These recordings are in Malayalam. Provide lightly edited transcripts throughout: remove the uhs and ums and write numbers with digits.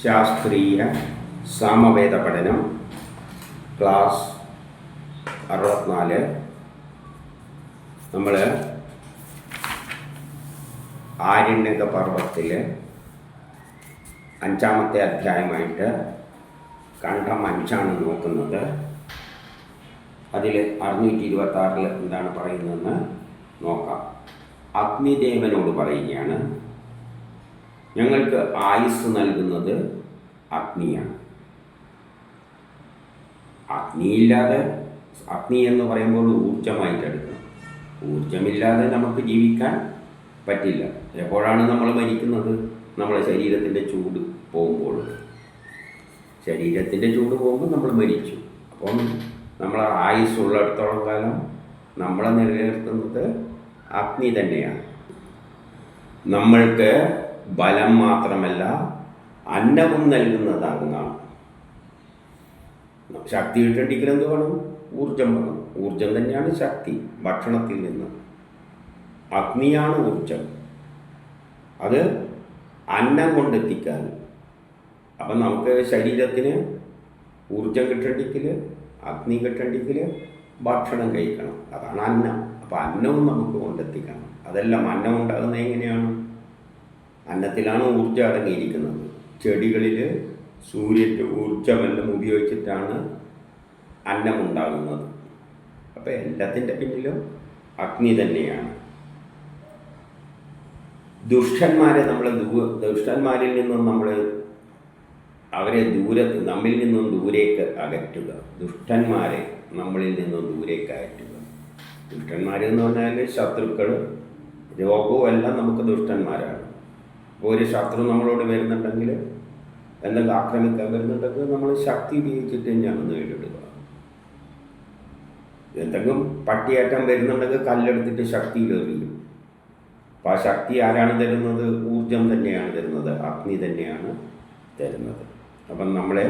ശാസ്ത്രീയ സാമവേദ പഠനം ക്ലാസ് 64. നമ്മൾ ആരണ്യക പർവ്വത്തിൽ 5-ാമത്തെ അധ്യായമായിട്ട് കണ്ഠം 5 നോക്കുന്നത്. അതിൽ 626 എന്താണ് പറയുന്നതെന്ന് നോക്കാം. അഗ്നിദേവനോട് പറയുകയാണ്, ഞങ്ങൾക്ക് ആയുസ് നൽകുന്നത് അഗ്നിയാണ്. അഗ്നി എന്ന് പറയുമ്പോൾ ഊർജമായിട്ടെടുക്കണം. ഊർജമില്ലാതെ നമുക്ക് ജീവിക്കാൻ പറ്റില്ല. എപ്പോഴാണ് നമ്മൾ മരിക്കുന്നത്? നമ്മളെ ശരീരത്തിൻ്റെ ചൂട് പോകുമ്പോൾ. ശരീരത്തിൻ്റെ ചൂട് പോകുമ്പോൾ നമ്മൾ മരിച്ചു. അപ്പം നമ്മളെ ആയുസ് ഉള്ളിടത്തോളം കാലം നമ്മളെ നിലനിർത്തുന്നത് അഗ്നി തന്നെയാണ്. നമ്മൾക്ക് ബലം മാത്രമല്ല, അന്നവും നൽകുന്നത് അങ്ങാണ്. ശക്തി കിട്ടണമെങ്കിൽ എന്ത് വേണം? ഊർജം വേണം. ഊർജം തന്നെയാണ് ശക്തി. ഭക്ഷണത്തിൽ നിന്ന് അഗ്നിയാണ് ഊർജം. അത് അന്നം കൊണ്ടെത്തിക്കാൻ. അപ്പം നമുക്ക് ശരീരത്തിന് ഊർജം കിട്ടണമെങ്കിൽ, അഗ്നി കിട്ടണമെങ്കിൽ ഭക്ഷണം കഴിക്കണം. അതാണ് അന്നം. അപ്പം അന്നവും നമുക്ക് കൊണ്ടെത്തിക്കണം. അതെല്ലാം അന്നം ഉണ്ടാകുന്നത് എങ്ങനെയാണ്? അന്നത്തിലാണ് ഊർജ്ജം അടങ്ങിയിരിക്കുന്നത്. ചെടികളിൽ സൂര്യൻ്റെ ഊർജ്ജമെല്ലാം ഉപയോഗിച്ചിട്ടാണ് അന്നം ഉണ്ടാകുന്നത്. അപ്പോൾ എല്ലാത്തിൻ്റെ പിന്നിലും അഗ്നി തന്നെയാണ്. ദുഷ്ടന്മാരിൽ നിന്നും നമ്മൾ അവരെ നമ്മിൽ നിന്നും ദൂരേക്ക് അകറ്റുക. ദുഷ്ടന്മാരെ നമ്മളിൽ നിന്നും ദൂരേക്ക് അകറ്റുക. ദുഷ്ടന്മാരെന്ന് പറഞ്ഞാൽ ശത്രുക്കൾ, രോഗവും എല്ലാം നമുക്ക് ദുഷ്ടന്മാരാണ്. അപ്പോൾ ഒരു ശത്രു നമ്മളോട് വരുന്നുണ്ടെങ്കിൽ, എന്തെങ്കിലും ആക്രമിക്കാൻ വരുന്നുണ്ടെങ്കിൽ നമ്മൾ ശക്തി ഉപയോഗിച്ചിട്ട് തന്നെയാണ് നേരിടുക. എന്തെങ്കിലും പട്ടിയേറ്റം വരുന്നുണ്ടെങ്കിൽ കല്ലെടുത്തിട്ട് ശക്തിയിൽ എറിയും. അപ്പോൾ ആ ശക്തി ആരാണ് തരുന്നത്? ഊർജം തന്നെയാണ് തരുന്നത്, അഗ്നി തന്നെയാണ് തരുന്നത്. അപ്പം നമ്മളെ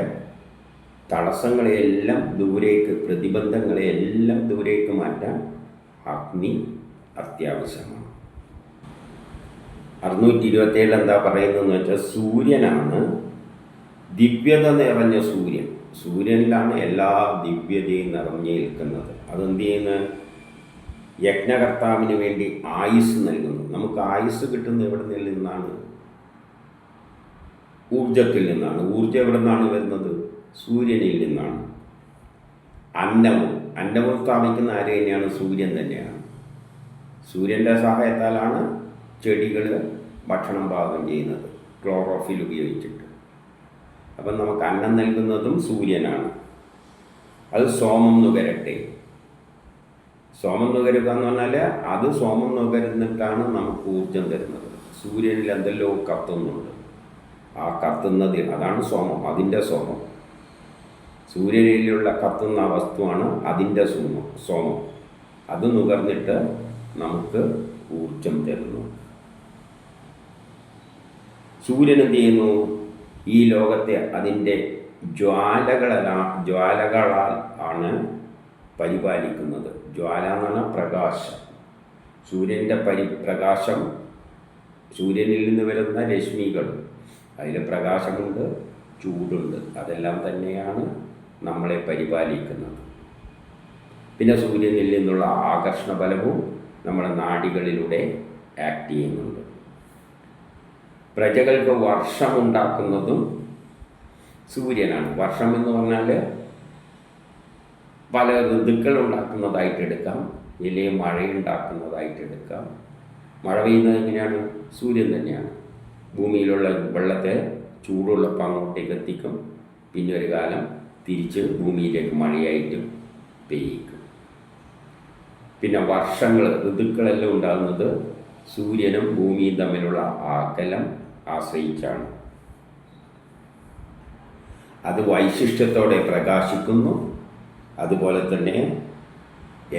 തടസ്സങ്ങളെയെല്ലാം ദൂരേക്ക്, പ്രതിബന്ധങ്ങളെയെല്ലാം ദൂരേക്ക് മാറ്റാൻ അഗ്നി അത്യാവശ്യമാണ്. 627 എന്താ പറയുന്നതെന്ന് വെച്ചാൽ, സൂര്യനാണ് ദിവ്യത നിറഞ്ഞ സൂര്യൻ. സൂര്യനിലാണ് എല്ലാ ദിവ്യതയും നിറഞ്ഞു നിൽക്കുന്നത്. അതെന്ത് ചെയ്യുന്നു? യജ്ഞകർത്താവിന് വേണ്ടി ആയുസ് നൽകുന്നു. നമുക്ക് ആയുസ് കിട്ടുന്നത് എവിടെ നിന്നാണ്? ഊർജത്തിൽ നിന്നാണ്. ഊർജം എവിടെ നിന്നാണ് വരുന്നത്? സൂര്യനിൽ നിന്നാണ്. അന്നവും സ്ഥാപിക്കുന്ന ആര് തന്നെയാണ്? സൂര്യൻ തന്നെയാണ്. സൂര്യൻ്റെ സഹായത്താലാണ് ചെടികൾ ഭക്ഷണം പാകം ചെയ്യുന്നത്, ക്ലോറോഫിൽ ഉപയോഗിച്ചിട്ട്. അപ്പം നമുക്ക് അന്നം നൽകുന്നതും സൂര്യനാണ്. അത് സോമം നുകരട്ടെ. സോമം നുകരുക എന്ന് പറഞ്ഞാൽ അത് സോമം നുകരുന്നിട്ടാണ് നമുക്ക് ഊർജം തരുന്നത്. സൂര്യനിൽ എന്തെല്ലോ കത്തുന്നുണ്ട്. ആ കത്തുന്നതിൽ അതാണ് സോമം, അതിൻ്റെ സോമം. സൂര്യനിലുള്ള കത്തുന്ന വസ്തുവാണ് അതിൻ്റെ സോമം. അത് നുകർന്നിട്ട് നമുക്ക് ഊർജം തരുന്നു. സൂര്യൻ എന്ത് ചെയ്യുന്നു? ഈ ലോകത്തെ അതിൻ്റെ ജ്വാലകളാൽ ആണ് പരിപാലിക്കുന്നത്. ജ്വാല എന്ന് പറഞ്ഞാൽ പ്രകാശം. സൂര്യൻ്റെ പ്രകാശം, സൂര്യനിൽ നിന്ന് വരുന്ന രശ്മികൾ, അതിൽ പ്രകാശമുണ്ട്, ചൂടുണ്ട്. അതെല്ലാം തന്നെയാണ് നമ്മളെ പരിപാലിക്കുന്നത്. പിന്നെ സൂര്യനിൽ നിന്നുള്ള ആകർഷണ ബലവും നമ്മുടെ നാഡികളിലൂടെ ആക്ട് ചെയ്യുന്നുണ്ട്. പ്രജകൾക്ക് വർഷമുണ്ടാക്കുന്നതും സൂര്യനാണ്. വർഷം എന്ന് പറഞ്ഞാൽ പല ഋതുക്കൾ ഉണ്ടാക്കുന്നതായിട്ട് എടുക്കാം, വലിയ മഴയുണ്ടാക്കുന്നതായിട്ട് എടുക്കാം. മഴ പെയ്യുന്നത് എങ്ങനെയാണ്? സൂര്യൻ തന്നെയാണ്. ഭൂമിയിലുള്ള വെള്ളത്തെ ചൂടുള്ളപ്പോൾ അങ്ങോട്ടേക്ക് എത്തിക്കും. പിന്നെ ഒരു കാലം തിരിച്ച് ഭൂമിയിലേക്ക് മഴയായിട്ട് പെയ്യിക്കും. പിന്നെ വർഷങ്ങൾ, ഋതുക്കളെല്ലാം ഉണ്ടാകുന്നത് സൂര്യനും ഭൂമിയും തമ്മിലുള്ള അകലം ആശ്രയിച്ചാണ്. അത് വൈശിഷ്ട്യത്തോടെ പ്രകാശിക്കുന്നു. അതുപോലെ തന്നെ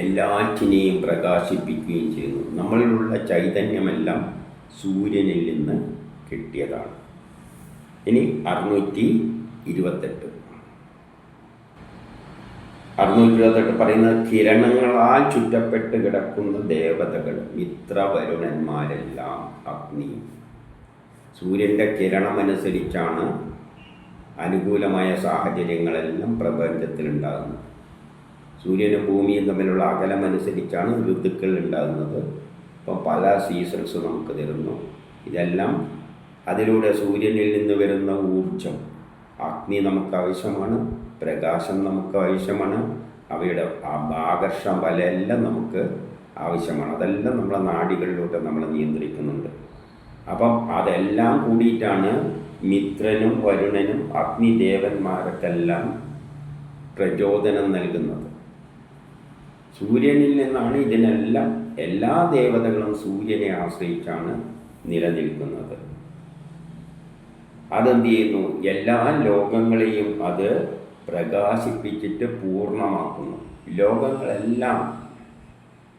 എല്ലാറ്റിനെയും പ്രകാശിപ്പിക്കുകയും ചെയ്യുന്നു. നമ്മളിലുള്ള ചൈതന്യമെല്ലാം സൂര്യനിൽ നിന്ന് കിട്ടിയതാണ്. ഇനി 628 പറയുന്നത്, കിരണങ്ങളാൽ ചുറ്റപ്പെട്ട് കിടക്കുന്ന ദേവതകൾ, മിത്രവരുണന്മാരെല്ലാം അഗ്നി. സൂര്യൻ്റെ കിരണമനുസരിച്ചാണ് അനുകൂലമായ സാഹചര്യങ്ങളെല്ലാം പ്രപഞ്ചത്തിലുണ്ടാകുന്നത്. സൂര്യനും ഭൂമിയും തമ്മിലുള്ള അകലമനുസരിച്ചാണ് ഋതുക്കൾ ഉണ്ടാകുന്നത്. ഇപ്പം പല സീസൺസ് നമുക്ക് തരുന്നു. ഇതെല്ലാം അതിലൂടെ സൂര്യനിൽ നിന്ന് വരുന്ന ഊർജം, അഗ്നി നമുക്ക് ആവശ്യമാണ്, പ്രകാശം നമുക്ക് ആവശ്യമാണ്, അവയുടെ ആകർഷണ ബലമെല്ലാം നമുക്ക് ആവശ്യമാണ്. അതെല്ലാം നമ്മളെ നാഡികളിലൂടെ നമ്മൾ നിയന്ത്രിക്കുന്നുണ്ട്. അപ്പം അതെല്ലാം കൂടിയിട്ടാണ് മിത്രനും വരുണനും അഗ്നിദേവന്മാർക്കെല്ലാം പ്രചോദനം നൽകുന്നത്. സൂര്യനിൽ നിന്നാണ് ഇതിനെല്ലാം, എല്ലാ ദേവതകളും സൂര്യനെ ആശ്രയിച്ചാണ് നിലനിൽക്കുന്നത്. അതെന്ത് ചെയ്യുന്നു? എല്ലാ ലോകങ്ങളെയും അത് പ്രകാശിപ്പിച്ചിട്ട് പൂർണ്ണമാക്കുന്നു. ലോകങ്ങളെല്ലാം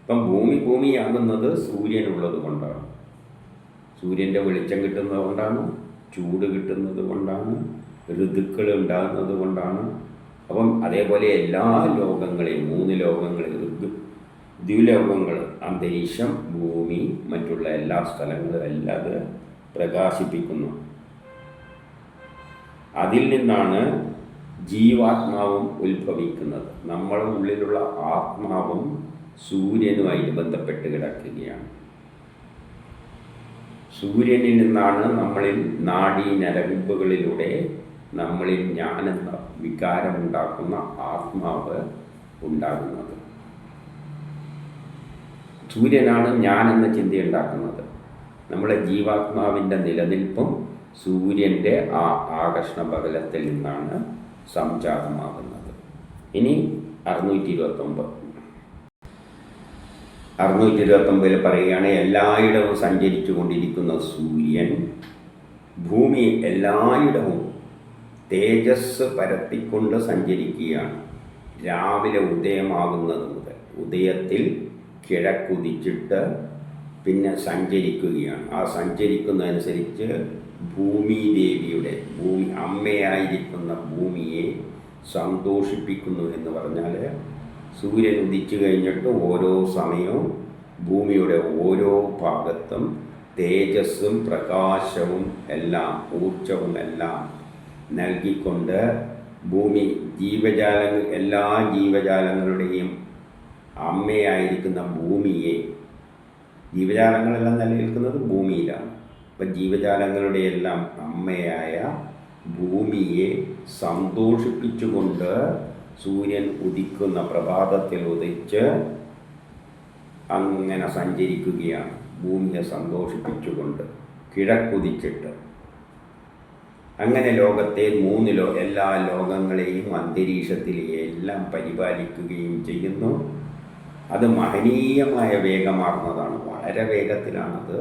ഇപ്പം ഭൂമിയാകുന്നത് സൂര്യനുള്ളത് കൊണ്ടാണ്. സൂര്യൻ്റെ വെളിച്ചം കിട്ടുന്നത് കൊണ്ടാണ്, ചൂട് കിട്ടുന്നത് കൊണ്ടാണ്, ഋതുക്കൾ ഉണ്ടാകുന്നത് കൊണ്ടാണ്. അപ്പം അതേപോലെ എല്ലാ ലോകങ്ങളെയും, 3 ലോകങ്ങൾ, ദ്വിലോകങ്ങൾ, അന്തരീക്ഷം, ഭൂമി, മറ്റുള്ള എല്ലാ സ്ഥലങ്ങളും എല്ലാം അത് പ്രകാശിപ്പിക്കുന്നു. അതിൽ നിന്നാണ് ജീവാത്മാവും ഉത്ഭവിക്കുന്നത്. നമ്മുടെ ഉള്ളിലുള്ള ആത്മാവും സൂര്യനുമായിട്ട് ബന്ധപ്പെട്ട് കിടക്കുകയാണ്. സൂര്യനിൽ നിന്നാണ് നമ്മളിൽ നാഡീനരമ്പുകളിലൂടെ നമ്മളിൽ ഞാനെന്ന വികാരമുണ്ടാക്കുന്ന ആത്മാവ് ഉണ്ടാകുന്നത്. സൂര്യനാണ് ഞാനെന്ന ചിന്തയുണ്ടാക്കുന്നത്. നമ്മുടെ ജീവാത്മാവിൻ്റെ നിലനിൽപ്പും സൂര്യൻ്റെ ആ ആകർഷണ ബലത്തിൽ നിന്നാണ് സംജാതമാകുന്നത്. ഇനി 629 പറയുകയാണ്, എല്ലായിടവും സഞ്ചരിച്ചു കൊണ്ടിരിക്കുന്ന സൂര്യൻ ഭൂമി എല്ലായിടവും തേജസ് പരത്തിക്കൊണ്ട് സഞ്ചരിക്കുകയാണ്. രാവിലെ ഉദയമാകുന്നത് മുതൽ ഉദയത്തിൽ കിഴക്കുദിച്ചിട്ട് പിന്നെ സഞ്ചരിക്കുകയാണ്. ആ സഞ്ചരിക്കുന്നതനുസരിച്ച് ഭൂമിദേവിയുടെ, അമ്മയായിരിക്കുന്ന ഭൂമിയെ സന്തോഷിപ്പിക്കുന്നു എന്ന് പറഞ്ഞാൽ, സൂര്യൻ ഉദിച്ചു കഴിഞ്ഞിട്ട് ഓരോ സമയവും ഭൂമിയുടെ ഓരോ ഭാഗത്തും തേജസ്സും പ്രകാശവും എല്ലാം, ഊർജവും എല്ലാം നൽകിക്കൊണ്ട് ഭൂമി എല്ലാ ജീവജാലങ്ങളുടെയും അമ്മയായിരിക്കുന്ന ഭൂമിയെ, ജീവജാലങ്ങളെല്ലാം നിലനിൽക്കുന്നത് ഭൂമിയിലാണ്. അപ്പം ജീവജാലങ്ങളുടെ എല്ലാം അമ്മയായ ഭൂമിയെ സന്തോഷിപ്പിച്ചുകൊണ്ട് സൂര്യൻ ഉദിക്കുന്ന പ്രഭാതത്തിൽ ഉദിച്ച് അങ്ങനെ സഞ്ചരിക്കുകയാണ്. ഭൂമിയെ സന്തോഷിപ്പിച്ചുകൊണ്ട് കിഴക്കുദിച്ചിട്ട് അങ്ങനെ ലോകത്തെ എല്ലാ ലോകങ്ങളെയും അന്തരീക്ഷത്തിലെ എല്ലാം പരിപാലിക്കുകയും ചെയ്യുന്നു. അത് മഹനീയമായ വേഗമാർന്നതാണ്. വളരെ വേഗത്തിലാണത്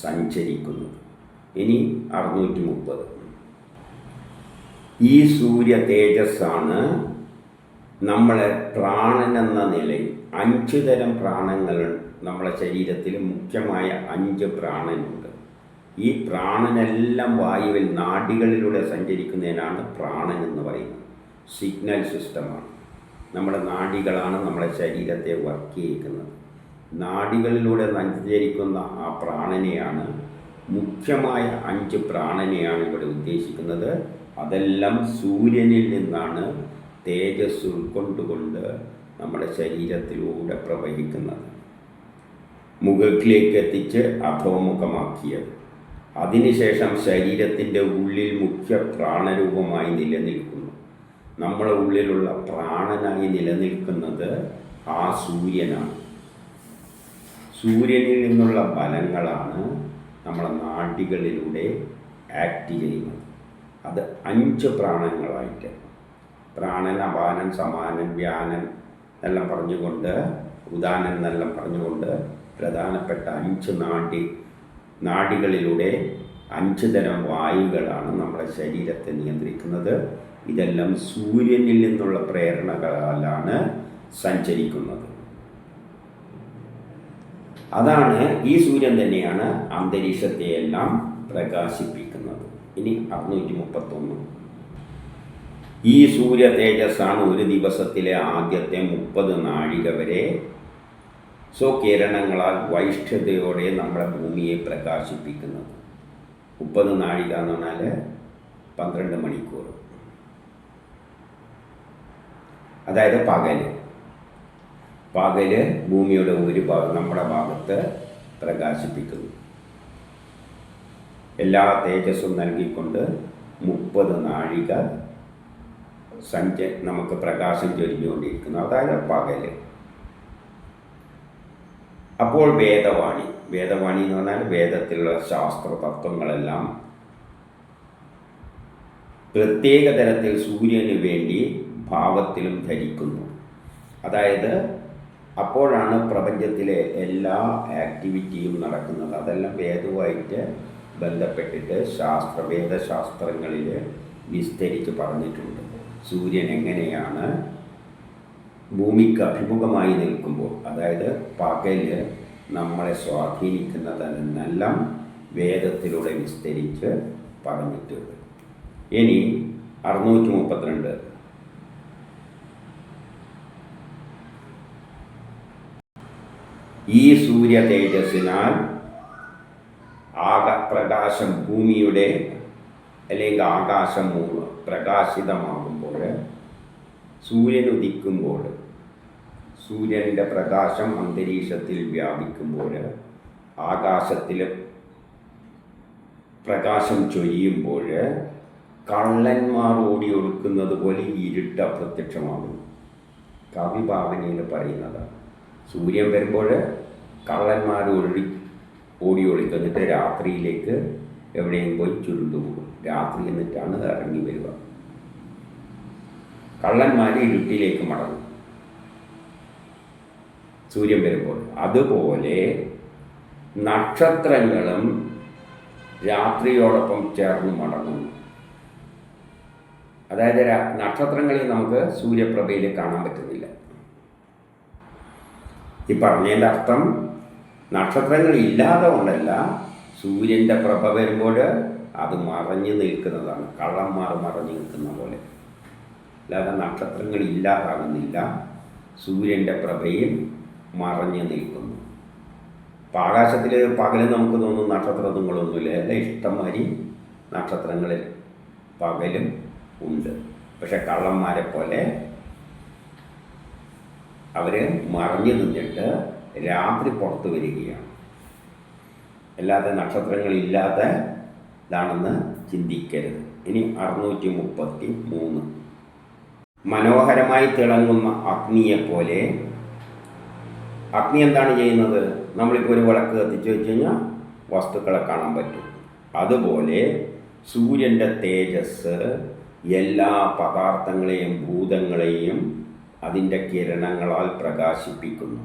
സഞ്ചരിക്കുന്നത്. ഇനി 630. ഈ സൂര്യ തേജസ്സാണ് നമ്മളെ പ്രാണനെന്ന നിലയിൽ 5 തരം പ്രാണങ്ങൾ നമ്മളെ ശരീരത്തിൽ മുഖ്യമായ 5 പ്രാണനുണ്ട്. ഈ പ്രാണനെല്ലാം വായുവിൽ നാഡികളിലൂടെ സഞ്ചരിക്കുന്നതിനാണ് പ്രാണൻ എന്ന് പറയുന്നത്. സിഗ്നൽ സിസ്റ്റമാണ്. നമ്മുടെ നാഡികളാണ് നമ്മളെ ശരീരത്തെ വർക്ക് ചെയ്യിക്കുന്നത്. നാഡികളിലൂടെ സഞ്ചരിക്കുന്ന ആ പ്രാണനെയാണ്, മുഖ്യമായ 5 പ്രാണനെയാണ് ഇവിടെ ഉദ്ദേശിക്കുന്നത്. അതെല്ലാം സൂര്യനിൽ നിന്നാണ് തേജസ് ഉൾക്കൊണ്ടുകൊണ്ട് നമ്മുടെ ശരീരത്തിലൂടെ പ്രവഹിക്കുന്നത്. മുഖത്തിലേക്ക് എത്തിച്ച് അധോമുഖമാക്കിയത്. അതിനുശേഷം ശരീരത്തിൻ്റെ ഉള്ളിൽ മുഖ്യ പ്രാണരൂപമായി നിലനിൽക്കുന്നു. നമ്മുടെ ഉള്ളിലുള്ള പ്രാണനായി നിലനിൽക്കുന്നത് ആ സൂര്യനാണ്. സൂര്യനിൽ നിന്നുള്ള ബലങ്ങളാണ് നമ്മളെ നാഡികളിലൂടെ ആക്ട് ചെയ്യുന്നത്. അത് 5 പ്രാണങ്ങളായിട്ട്, പ്രാണൻ, അപാനൻ, സമാനൻ, വ്യാനൻ എന്നെല്ലാം പറഞ്ഞുകൊണ്ട്, ഉദാനൻ എന്നെല്ലാം പറഞ്ഞുകൊണ്ട് പ്രധാനപ്പെട്ട 5 നാഡികളിലൂടെ 5 തരം വായുകളാണ് നമ്മുടെ ശരീരത്തെ നിയന്ത്രിക്കുന്നത്. ഇതെല്ലാം സൂര്യനിൽ നിന്നുള്ള പ്രേരണകളാലാണ് സഞ്ചരിക്കുന്നത്. അതാണ്, ഈ സൂര്യൻ തന്നെയാണ് അന്തരീക്ഷത്തെയെല്ലാം പ്രകാശിപ്പിക്കുന്നത്. ഇനി 631. ഈ സൂര്യ തേജസ്സാണ് ഒരു ദിവസത്തിലെ ആദ്യത്തെ 30 നാഴിക വരെ സ്വകിരണങ്ങളാൽ വൈഷ്ഠ്യതയോടെ നമ്മുടെ ഭൂമിയെ പ്രകാശിപ്പിക്കുന്നത്. 30 നാഴിക എന്ന് പറഞ്ഞാൽ 12 മണിക്കൂർ. അതായത് പകല് ഭൂമിയുടെ ഒരു ഭാഗം നമ്മുടെ ഭാഗത്ത് പ്രകാശിപ്പിക്കുന്നു. എല്ലാ തേജസ്സും നൽകിക്കൊണ്ട് 30 നാഴിക നമുക്ക് പ്രകാശം ചൊരിഞ്ഞുകൊണ്ടിരിക്കുന്നു. അതായത് പകല്. അപ്പോൾ വേദവാണി എന്ന് പറഞ്ഞാൽ വേദത്തിലുള്ള ശാസ്ത്ര തത്വങ്ങളെല്ലാം പ്രത്യേക തരത്തിൽ സൂര്യന് വേണ്ടി ഭാവത്തിലും ധരിക്കുന്നു. അതായത് അപ്പോഴാണ് പ്രപഞ്ചത്തിലെ എല്ലാ ആക്ടിവിറ്റിയും നടക്കുന്നത്. അതെല്ലാം വേദവുമായിട്ട് ബന്ധപ്പെട്ടിട്ട് വേദശാസ്ത്രങ്ങളിൽ വിസ്തരിച്ച് പറഞ്ഞിട്ടുണ്ട്. സൂര്യൻ എങ്ങനെയാണ് ഭൂമിക്ക് അഭിമുഖമായി നിൽക്കുമ്പോൾ, അതായത് പകല് നമ്മളെ സ്വാധീനിക്കുന്നതെന്നെല്ലാം വേദത്തിലൂടെ വിസ്തരിച്ച് പറഞ്ഞിട്ടുണ്ട്. ഇനി 632 ഈ സൂര്യ തേജസ്സിനാൽ പ്രകാശം ഭൂമിയുടെ അല്ലെങ്കിൽ ആകാശം പ്രകാശിതമാകുമ്പോൾ, സൂര്യൻ ഉദിക്കുമ്പോൾ, സൂര്യൻ്റെ പ്രകാശം അന്തരീക്ഷത്തിൽ വ്യാപിക്കുമ്പോൾ, ആകാശത്തിൽ പ്രകാശം ചൊരിയുമ്പോൾ കള്ളന്മാർ ഓടിയൊടുക്കുന്നത് പോലെ ഇരുട്ട് അപ്രത്യക്ഷമാകുന്നു. കവിഭാവനയിൽ പറയുന്നതാണ്. സൂര്യൻ വരുമ്പോൾ കള്ളന്മാർ ഓടി ഒളിക്കുന്നിട്ട് രാത്രിയിലേക്ക് എവിടെയും പോയി ചുരുണ്ടുപോകും. രാത്രി എന്നിട്ടാണ് ഇറങ്ങി വരിക. കള്ളന്മാർ ഇരുട്ടിലേക്ക് മടങ്ങും സൂര്യൻ വരുമ്പോൾ. അതുപോലെ നക്ഷത്രങ്ങളും രാത്രിയോടൊപ്പം ചേർന്ന് മടങ്ങുന്നു. അതായത് നക്ഷത്രങ്ങളിൽ നമുക്ക് സൂര്യപ്രഭയിൽ കാണാൻ പറ്റുന്നില്ല. ഈ പറഞ്ഞതിൻ്റെ അർത്ഥം നക്ഷത്രങ്ങൾ ഇല്ലാതെ കൊണ്ടല്ല, സൂര്യൻ്റെ പ്രഭ വരുമ്പോൾ അത് മറഞ്ഞു നിൽക്കുന്നതാണ്. കള്ളന്മാർ മറഞ്ഞു നിൽക്കുന്ന പോലെ. അല്ലാതെ നക്ഷത്രങ്ങൾ ഇല്ലാതാകുന്നില്ല, സൂര്യൻ്റെ പ്രഭയിൽ മറഞ്ഞു നിൽക്കുന്നു. അപ്പം ആകാശത്തിൽ പകല് നമുക്ക് തോന്നും നക്ഷത്രങ്ങളൊന്നുമില്ല. എല്ലാം ഇഷ്ടംമാതിരി നക്ഷത്രങ്ങൾ പകലും ഉണ്ട്. പക്ഷെ കള്ളന്മാരെ പോലെ അവർ മറഞ്ഞു നിന്നിട്ട് രാത്രി പുറത്ത് വരികയാണ്. അല്ലാതെ നക്ഷത്രങ്ങളില്ലാത്ത ഇതാണെന്ന് ചിന്തിക്കരുത്. ഇനി 633 മനോഹരമായി തിളങ്ങുന്ന അഗ്നിയെപ്പോലെ. അഗ്നി എന്താണ് ചെയ്യുന്നത്? നമ്മളിപ്പോൾ ഒരു വിളക്ക് കത്തിച്ച് വെച്ച് കഴിഞ്ഞാൽ വസ്തുക്കളെ കാണാൻ പറ്റും. അതുപോലെ സൂര്യൻ്റെ തേജസ് എല്ലാ പദാർത്ഥങ്ങളെയും ഭൂതങ്ങളെയും അതിൻ്റെ കിരണങ്ങളാൽ പ്രകാശിപ്പിക്കുന്നു.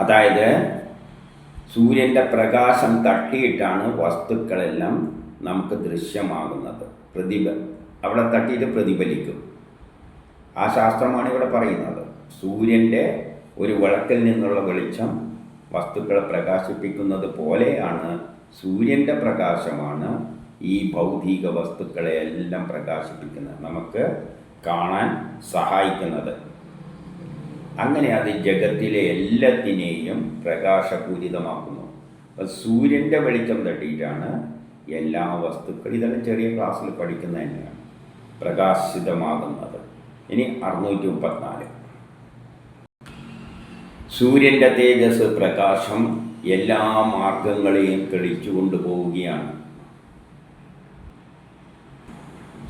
അതായത് സൂര്യൻ്റെ പ്രകാശം തട്ടിയിട്ടാണ് വസ്തുക്കളെല്ലാം നമുക്ക് ദൃശ്യമാകുന്നത്. അവിടെ തട്ടിയിട്ട് പ്രതിഫലിക്കും. ആ ശാസ്ത്രമാണ് ഇവിടെ പറയുന്നത്. സൂര്യൻ്റെ ഒരു വിളക്കിൽ നിന്നുള്ള വെളിച്ചം വസ്തുക്കളെ പ്രകാശിപ്പിക്കുന്നത് പോലെയാണ് സൂര്യൻ്റെ പ്രകാശമാണ് ഈ ഭൗതിക വസ്തുക്കളെ എല്ലാം പ്രകാശിപ്പിക്കുന്നത്, നമുക്ക് കാണാൻ സഹായിക്കുന്നത്. അങ്ങനെ അത് ജഗത്തിലെ എല്ലാത്തിനെയും പ്രകാശപൂരിതമാക്കുന്നു. അപ്പം സൂര്യൻ്റെ വെളിച്ചം തട്ടിയിട്ടാണ് എല്ലാ വസ്തുക്കളും, ഇതെല്ലാം ചെറിയ ക്ലാസ്സിൽ പഠിക്കുന്നത് തന്നെയാണ്, പ്രകാശിതമാകുന്നത്. ഇനി 634 സൂര്യൻ്റെ തേജസ് പ്രകാശം എല്ലാ മാർഗങ്ങളെയും തെളിച്ചു കൊണ്ടുപോവുകയാണ്.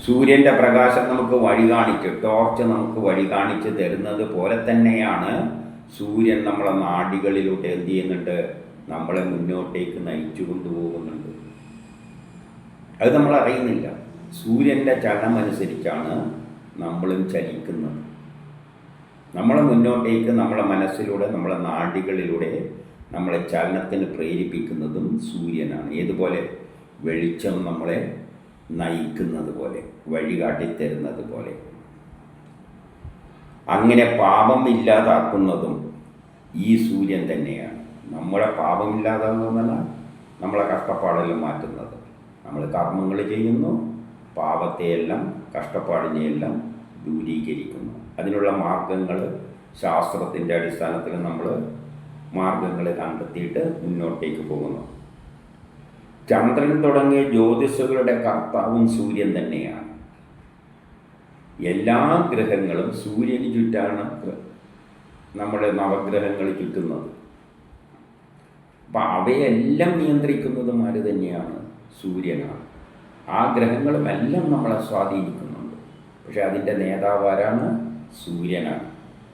സൂര്യൻ്റെ പ്രകാശം നമുക്ക് വഴി കാണിച്ച്, ടോർച്ച് നമുക്ക് വഴി കാണിച്ച് തരുന്നത് പോലെ തന്നെയാണ് സൂര്യൻ നമ്മളെ നാഡികളിലൂടെ എന്ത് ചെയ്യുന്നുണ്ട്? നമ്മളെ മുന്നോട്ടേക്ക് നയിച്ചു കൊണ്ടുപോകുന്നുണ്ട്. അത് നമ്മൾ അറിയുന്നില്ല. സൂര്യൻ്റെ ചലനമനുസരിച്ചാണ് നമ്മളും ചലിക്കുന്നത്. നമ്മളെ മുന്നോട്ടേക്ക് നമ്മളെ മനസ്സിലൂടെ, നമ്മളെ നാഡികളിലൂടെ നമ്മളെ ചലനത്തിന് പ്രേരിപ്പിക്കുന്നതും സൂര്യനാണ്. ഏതുപോലെ? വെളിച്ചം നമ്മളെ നയിക്കുന്നത് പോലെ, വഴികാട്ടിത്തരുന്നത് പോലെ. അങ്ങനെ പാപം ഇല്ലാതാക്കുന്നതും ഈ സൂര്യൻ തന്നെയാണ്. നമ്മളെ പാപം ഇല്ലാതാകുന്നതല്ല, നമ്മളെ കഷ്ടപ്പാടെല്ലാം മാറ്റുന്നത്. നമ്മൾ കർമ്മങ്ങൾ ചെയ്യുന്നു, പാപത്തെയെല്ലാം കഷ്ടപ്പാടിനെയെല്ലാം ദൂരീകരിക്കുന്നു. അതിനുള്ള മാർഗങ്ങൾ ശാസ്ത്രത്തിൻ്റെ അടിസ്ഥാനത്തിൽ നമ്മൾ മാർഗങ്ങൾ കണ്ടെത്തിയിട്ട് മുന്നോട്ടേക്ക് പോകുന്നു. ചന്ദ്രൻ തുടങ്ങിയ ജ്യോതിഷകളുടെ കർത്താവും സൂര്യൻ തന്നെയാണ്. എല്ലാ ഗ്രഹങ്ങളും സൂര്യന് ചുറ്റാണ് നമ്മുടെ നവഗ്രഹങ്ങൾ ചുറ്റുന്നത്. അപ്പം അവയെല്ലാം നിയന്ത്രിക്കുന്നതും ആര് തന്നെയാണ്? സൂര്യനാണ്. ആ ഗ്രഹങ്ങളുമെല്ലാം നമ്മളെ സ്വാധീനിക്കുന്നുണ്ട്. പക്ഷെ അതിൻ്റെ നേതാവ് ആരാണ്? സൂര്യനാണ്.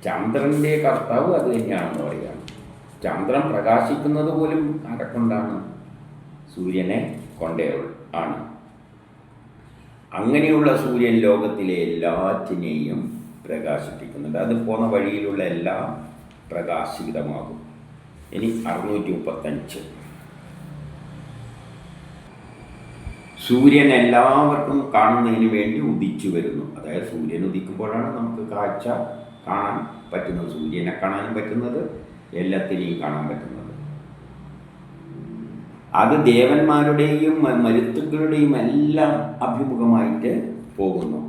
ചന്ദ്രൻ്റെ കർത്താവ് അത് തന്നെയാണെന്ന് പറയുകയാണ്. ചന്ദ്രൻ പ്രകാശിക്കുന്നത് പോലും ആരെക്കൊണ്ടാണ്? സൂര്യനെ കൊണ്ടേ ആണ്. അങ്ങനെയുള്ള സൂര്യൻ ലോകത്തിലെ എല്ലാറ്റിനെയും പ്രകാശിപ്പിക്കുന്നുണ്ട്. അത് പോന്ന വഴിയിലുള്ള എല്ലാം പ്രകാശിതമാകും. ഇനി 635. സൂര്യൻ എല്ലാവർക്കും കാണുന്നതിന് വേണ്ടി ഉദിച്ചു വരുന്നു. അതായത് സൂര്യൻ ഉദിക്കുമ്പോഴാണ് നമുക്ക് കാഴ്ച കാണാൻ പറ്റുന്നത്. സൂര്യനെ കാണാനും പറ്റുന്നത്, എല്ലാത്തിനെയും കാണാൻ പറ്റുന്നത്. അത് ദേവന്മാരുടെയും മരുത്തുക്കളുടെയും എല്ലാം അഭിമുഖമായിട്ട് പോകുന്നു.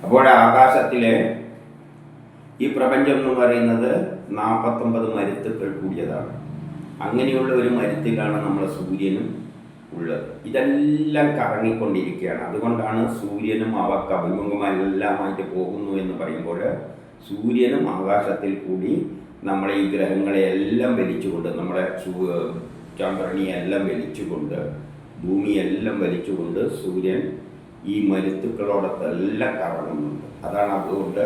അപ്പോൾ ആകാശത്തിലെ ഈ പ്രപഞ്ചം എന്ന് പറയുന്നത് 49 മരുത്തുക്കൾ കൂടിയതാണ്. അങ്ങനെയുള്ള ഒരു മരുത്തിലാണ് നമ്മുടെ സൂര്യനും ഉള്ളത്. ഇതെല്ലാം കറങ്ങിക്കൊണ്ടിരിക്കുകയാണ്. അതുകൊണ്ടാണ് സൂര്യനും അവർക്ക് അഭിമുഖമെല്ലാമായിട്ട് പോകുന്നു എന്ന് പറയുമ്പോൾ സൂര്യനും ആകാശത്തിൽ കൂടി നമ്മളെ ഈ ഗ്രഹങ്ങളെയെല്ലാം വലിച്ചുകൊണ്ട്, നമ്മുടെ ചന്ദ്രനെയെല്ലാം വലിച്ചുകൊണ്ട്, ഭൂമിയെല്ലാം വലിച്ചുകൊണ്ട് സൂര്യൻ ഈ മരുത്തുക്കളോടൊത്തെല്ലാം കറങ്ങുന്നുണ്ട്. അതാണ് അതുകൊണ്ട്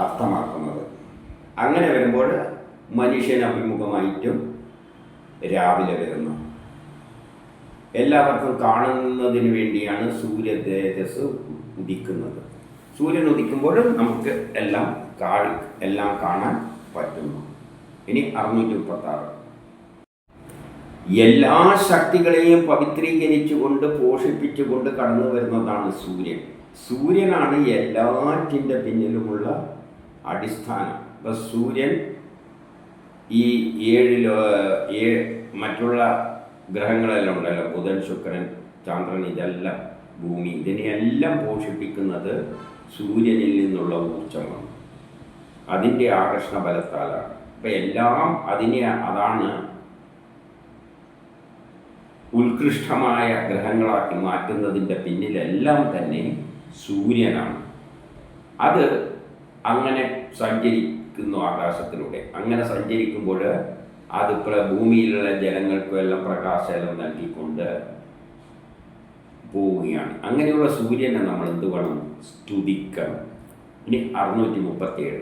അർത്ഥമാക്കുന്നത്. അങ്ങനെ വരുമ്പോൾ മനുഷ്യന് അഭിമുഖമായിട്ടും രാവിലെ വരുന്നു. എല്ലാവർക്കും കാണുന്നതിന് വേണ്ടിയാണ് സൂര്യ തേജസ് ഉദിക്കുന്നത്. സൂര്യൻ ഉദിക്കുമ്പോൾ നമുക്ക് എല്ലാം കാണാൻ പറ്റുന്നു. ഇനി 636. എല്ലാ ശക്തികളെയും പവിത്രീകരിച്ചുകൊണ്ട് പോഷിപ്പിച്ചുകൊണ്ട് കടന്നു വരുന്നതാണ് സൂര്യൻ. സൂര്യനാണ് എല്ലാറ്റിൻ്റെ പിന്നിലുമുള്ള അടിസ്ഥാനം. അപ്പം സൂര്യൻ ഈ 7 മറ്റുള്ള ഗ്രഹങ്ങളെല്ലാം ഉണ്ടല്ലോ, ബുധൻ, ശുക്രൻ, ചന്ദ്രൻ, ഇതെല്ലാം ഭൂമി, ഇതിനെയെല്ലാം പോഷിപ്പിക്കുന്നത് സൂര്യനിൽ നിന്നുള്ള ഊർജ്ജമാണ്. അതിൻ്റെ ആകർഷണ ബലത്താലാണ്. അപ്പം എല്ലാം അതാണ് ഉത്കൃഷ്ടമായ ഗ്രഹങ്ങളാക്കി മാറ്റുന്നതിൻ്റെ പിന്നിലെല്ലാം തന്നെ സൂര്യനാണ്. അത് അങ്ങനെ സഞ്ചരിക്കുന്നു ആകാശത്തിലൂടെ. അങ്ങനെ സഞ്ചരിക്കുമ്പോൾ അത് ഭൂമിയിലുള്ള ജനങ്ങൾക്കും എല്ലാം പ്രകാശം നൽകിക്കൊണ്ട് പോവുകയാണ്. അങ്ങനെയുള്ള സൂര്യനെ നമ്മൾ എന്ത് വേണം? സ്തുതിക്കണം. ഇനി 637.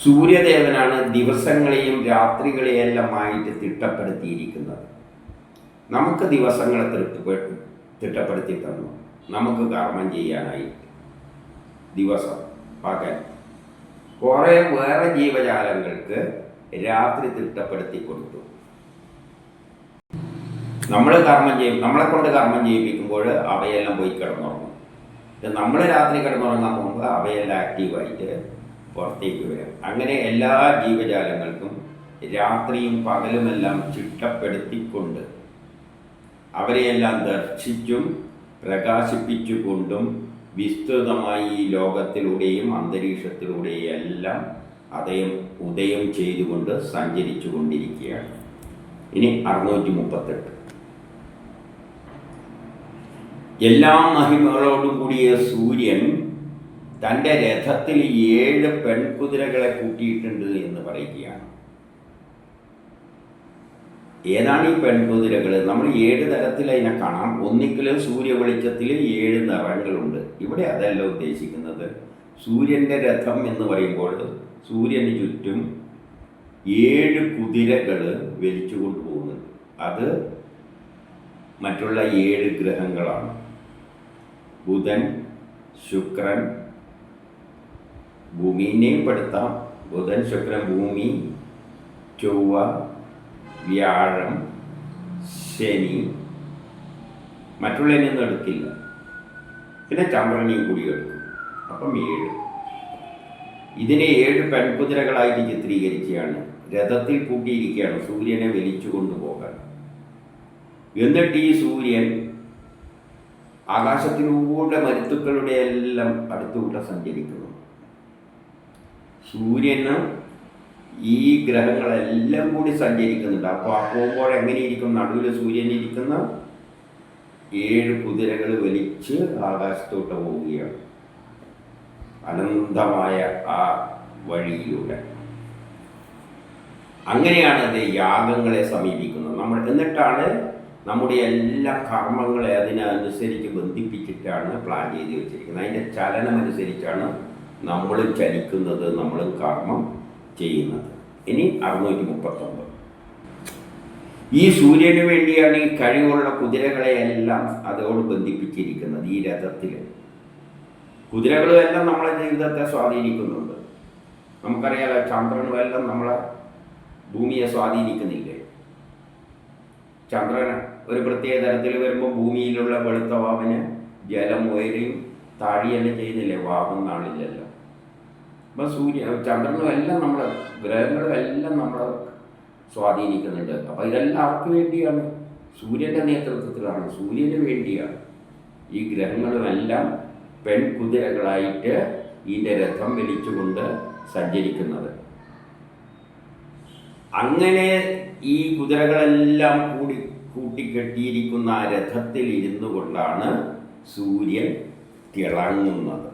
സൂര്യദേവനാണ് ദിവസങ്ങളെയും രാത്രികളെയെല്ലാമായിട്ട് തിട്ടപ്പെടുത്തിയിരിക്കുന്നത്. നമുക്ക് ദിവസങ്ങളെ തിട്ടപ്പെടുത്തി തന്നു, നമുക്ക് കർമ്മം ചെയ്യാനായി ദിവസം, പകൽ. കുറേ വേറെ ജീവജാലങ്ങൾക്ക് രാത്രി തിട്ടപ്പെടുത്തി കൊടുത്തു. നമ്മളെ കൊണ്ട് കർമ്മം ചെയ്യിപ്പിക്കുമ്പോൾ അവയെല്ലാം പോയി കിടന്നുറങ്ങും. നമ്മൾ രാത്രി കിടന്നുറങ്ങാൻ പോകുമ്പോൾ അവയെല്ലാം ആക്റ്റീവായിട്ട് പുറത്തേക്ക് വരും. അങ്ങനെ എല്ലാ ജീവജാലങ്ങൾക്കും രാത്രിയും പകലുമെല്ലാം ചിട്ടപ്പെടുത്തിക്കൊണ്ട് അവരെയെല്ലാം ദർശിച്ചും പ്രകാശിപ്പിച്ചുകൊണ്ടും വിസ്തൃതമായി ഈ ലോകത്തിലൂടെയും അന്തരീക്ഷത്തിലൂടെയും എല്ലാം ഉദയം ചെയ്തുകൊണ്ട് സഞ്ചരിച്ചു കൊണ്ടിരിക്കുകയാണ്. ഇനി 638. എല്ലാ മഹിമകളോടും കൂടിയ സൂര്യൻ തൻ്റെ രഥത്തിൽ 7 പെൺകുതിരകളെ കൂട്ടിയിട്ടുണ്ട് എന്ന് പറയുകയാണ്. ഏതാണ് ഈ പെൺകുതിരകൾ? നമ്മൾ 7 തരത്തിൽ അതിനെ കാണാം. ഒന്നിക്കൽ സൂര്യ വെളിച്ചത്തിൽ 7 നിറങ്ങളുണ്ട്. ഇവിടെ അതല്ല ഉദ്ദേശിക്കുന്നത്. സൂര്യൻ്റെ രഥം എന്ന് പറയുമ്പോൾ സൂര്യന് ചുറ്റും 7 കുതിരകൾ വലിച്ചു കൊണ്ടുപോകുന്നുണ്ട്. അത് മറ്റുള്ള 7 ഗ്രഹങ്ങളാണ്. ബുധൻ, ശുക്രൻ, ഭൂമിനെയും പെടുത്താം. ബുധൻ, ശുക്രൻ, ഭൂമി, ചൊവ്വ, വ്യാഴം, ശനി, മറ്റുള്ളതിനൊന്നും എടുക്കില്ല. പിന്നെ ചന്ദ്രനെയും കൂടി എടുക്കും. അപ്പം 7. ഇതിനെ 7 പെൺകുതിരകളായിട്ട് ചിത്രീകരിക്കുകയാണ്. രഥത്തിൽ കൂട്ടിയിരിക്കുകയാണ് സൂര്യനെ വലിച്ചു കൊണ്ടുപോകാൻ. എന്നിട്ട് ഈ സൂര്യൻ ആകാശത്തിലൂടെ മരുത്തുക്കളുടെ എല്ലാം അടുത്തുകൂടെ സഞ്ചരിക്കുന്നു. സൂര്യന് ഈ ഗ്രഹങ്ങളെല്ലാം കൂടി സഞ്ചരിക്കുന്നുണ്ട്. അപ്പോൾ ആ പോകുമ്പോൾ എങ്ങനെയിരിക്കും? നടുവിൽ സൂര്യൻ ഇരിക്കുന്ന 7 കുതിരകൾ വലിച്ച് ആകാശത്തോട്ട് പോവുകയാണ്, അനന്തമായ ആ വഴിയിലൂടെ. അങ്ങനെയാണ് അത് യാഗങ്ങളെ സമീപിക്കുന്നത് നമ്മൾ. എന്നിട്ടാണ് നമ്മുടെ എല്ലാ കർമ്മങ്ങളെ അതിനനുസരിച്ച് ബന്ധിപ്പിച്ചിട്ടാണ് പ്ലാൻ ചെയ്ത് വെച്ചിരിക്കുന്നത്. അതിൻ്റെ ചലനം അനുസരിച്ചാണ് നമ്മളും ചലിക്കുന്നത്, നമ്മളും കർമ്മം ചെയ്യുന്നത്. ഇനി 639. ഈ സൂര്യന് വേണ്ടിയാണ് ഈ കഴിവുള്ള കുതിരകളെയെല്ലാം അതോട് ബന്ധിപ്പിച്ചിരിക്കുന്നത്. ഈ രഥത്തിൽ കുതിരകളും എല്ലാം നമ്മളെ ജീവിതത്തെ സ്വാധീനിക്കുന്നുണ്ട്. നമുക്കറിയാലോ, ചന്ദ്രനും എല്ലാം നമ്മളെ ഭൂമിയെ സ്വാധീനിക്കുന്നില്ലേ? ചന്ദ്രൻ ഒരു പ്രത്യേക തരത്തിൽ വരുമ്പോൾ ഭൂമിയിലുള്ള വെളുത്ത വാവിന് ജലം ഉയരുകയും താഴുകയെല്ലാം ചെയ്യുന്നില്ലേ? വാവും നാളില്ലല്ലോ. അപ്പം ചന്ദ്രനും എല്ലാം നമ്മളെ ഗ്രഹങ്ങളും എല്ലാം നമ്മളെ സ്വാധീനിക്കുന്നുണ്ട്. അപ്പം ഇതെല്ലാം ആർക്ക് വേണ്ടിയാണ്? സൂര്യൻ്റെ നേതൃത്വത്തിലാണ്, സൂര്യന് വേണ്ടിയാണ് ഈ ഗ്രഹങ്ങളുമെല്ലാം പെൺകുതിരകളായിട്ട് ഇതിൻ്റെ രഥം വലിച്ചുകൊണ്ട് സഞ്ചരിക്കുന്നത്. അങ്ങനെ ഈ കുതിരകളെല്ലാം കൂട്ടിക്കെട്ടിയിരിക്കുന്ന ആ രഥത്തിൽ ഇരുന്നു കൊണ്ടാണ് സൂര്യൻ തിളങ്ങുന്നത്.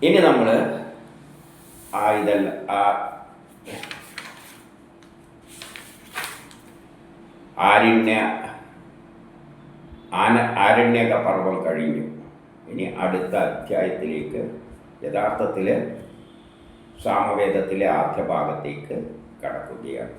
ഇനി നമ്മൾ ആരണ്യക പർവം കഴിഞ്ഞു. ഇനി അടുത്ത അധ്യായത്തിലേക്ക്, യഥാർത്ഥത്തിൽ സാമവേദത്തിലെ ആദ്യ ഭാഗത്തേക്ക് കടക്കുകയാണ്.